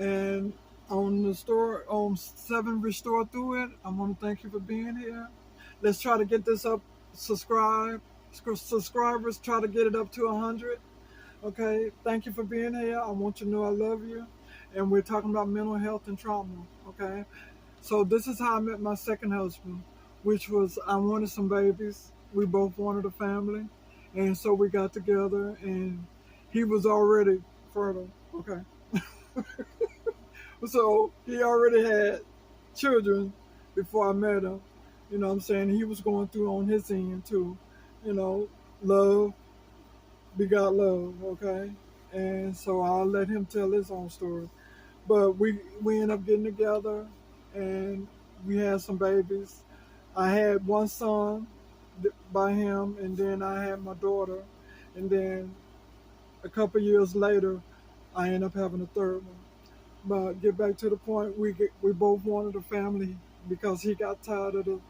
And on the store, on 7 Restore Through It, I want to thank you for being here. Let's try to get this up. Subscribers, try to get it up to 100. Okay, thank you for being here. I want you to know I love you. And we're talking about mental health and trauma. Okay, so this is how I met my second husband, which was I wanted some babies. We both wanted a family. And so we got together, and he was already fertile. Okay, so he already had children before I met him. You know what I'm saying? He was going through on his end too. You know, love begot love, okay? And so I'll let him tell his own story. But we ended up getting together, and we had some babies. I had one son by him, and then I had my daughter. And then a couple years later, I ended up having a third one. But get back to the point, we both wanted a family because he got tired of the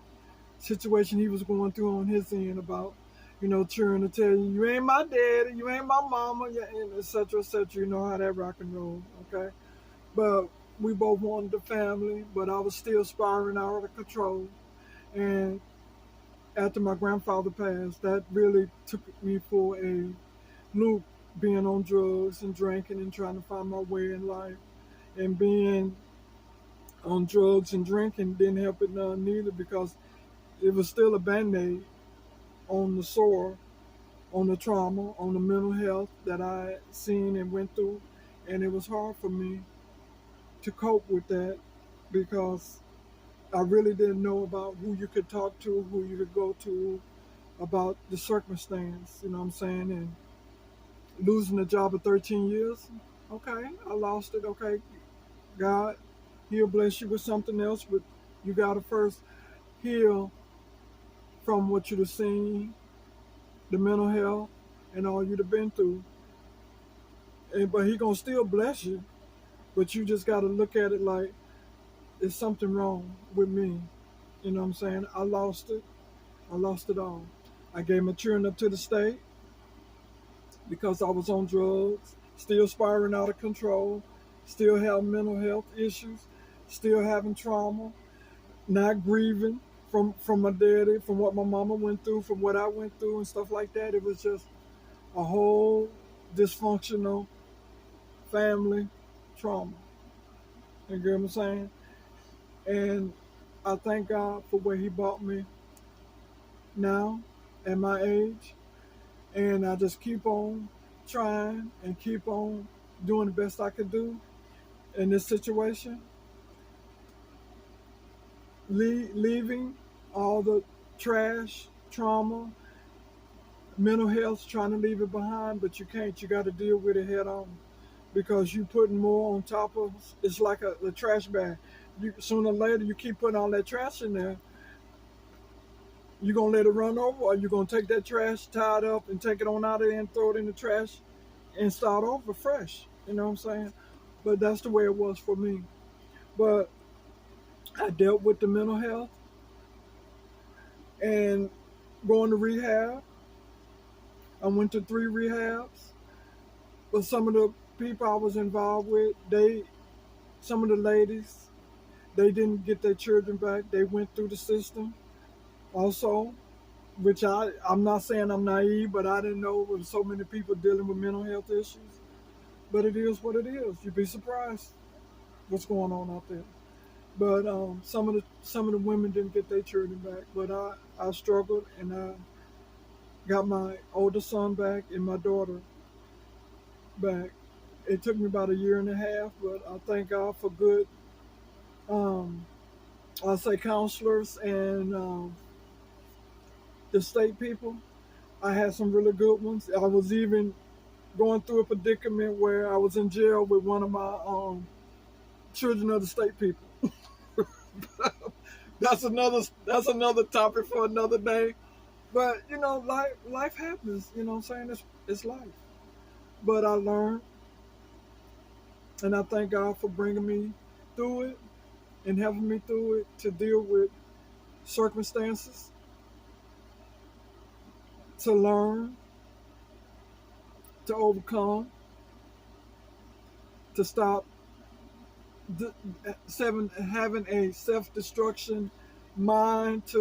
situation he was going through on his end about, trying to tell you, you ain't my daddy, you ain't my mama, and et cetera, et cetera. You know how that rock and roll, okay? But we both wanted a family, but I was still spiraling out of control. And after my grandfather passed, that really took me for a loop, being on drugs and drinking and trying to find my way in life. And being on drugs and drinking didn't help it none neither because it was still a band-aid on the sore, on the trauma, on the mental health that I had seen and went through. And it was hard for me to cope with that because I really didn't know about who you could talk to, who you could go to about the circumstance, you know what I'm saying? And losing a job of 13 years, okay, I lost it, okay. God, He'll bless you with something else, but you got to first heal from what you've seen, the mental health, and all you've been through. But He gonna still bless you, but you just got to look at it like it's something wrong with me. You know what I'm saying? I lost it. I lost it all. I gave my children up to the state because I was on drugs, still spiraling out of control, still having mental health issues, still having trauma, not grieving from my daddy, from what my mama went through, from what I went through and stuff like that. It was just a whole dysfunctional family trauma. You get what I'm saying? And I thank God for where He brought me now at my age. And I just keep on trying and keep on doing the best I could do in this situation. Leaving all the trash, trauma, mental health, trying to leave it behind, but you can't. You got to deal with it head on because you putting more on top of it's like a trash bag. You sooner or later you keep putting all that trash in there. You gonna let it run over, or you gonna take that trash, tie it up, and take it on out of there and throw it in the trash and start over fresh. You know what I'm saying? But that's the way it was for me. But I dealt with the mental health and going to rehab. I went to 3 rehabs. But some of the people I was involved with, some of the ladies, they didn't get their children back. They went through the system also, which I'm not saying I'm naive, but I didn't know there was so many people dealing with mental health issues. But it is what it is. You'd be surprised what's going on out there. But some of the women didn't get their children back. But I struggled and I got my older son back and my daughter back. It took me about a year and a half, but I thank God for good. Um, I say counselors and the state people. I had some really good ones. I was even going through a predicament where I was in jail with one of my children of the state people. That's another topic for another day. But life happens. You know what I'm saying? It's life. But I learned, and I thank God for bringing me through it and helping me through it to deal with circumstances, to learn, to overcome, to stop d- having a self-destruction mind to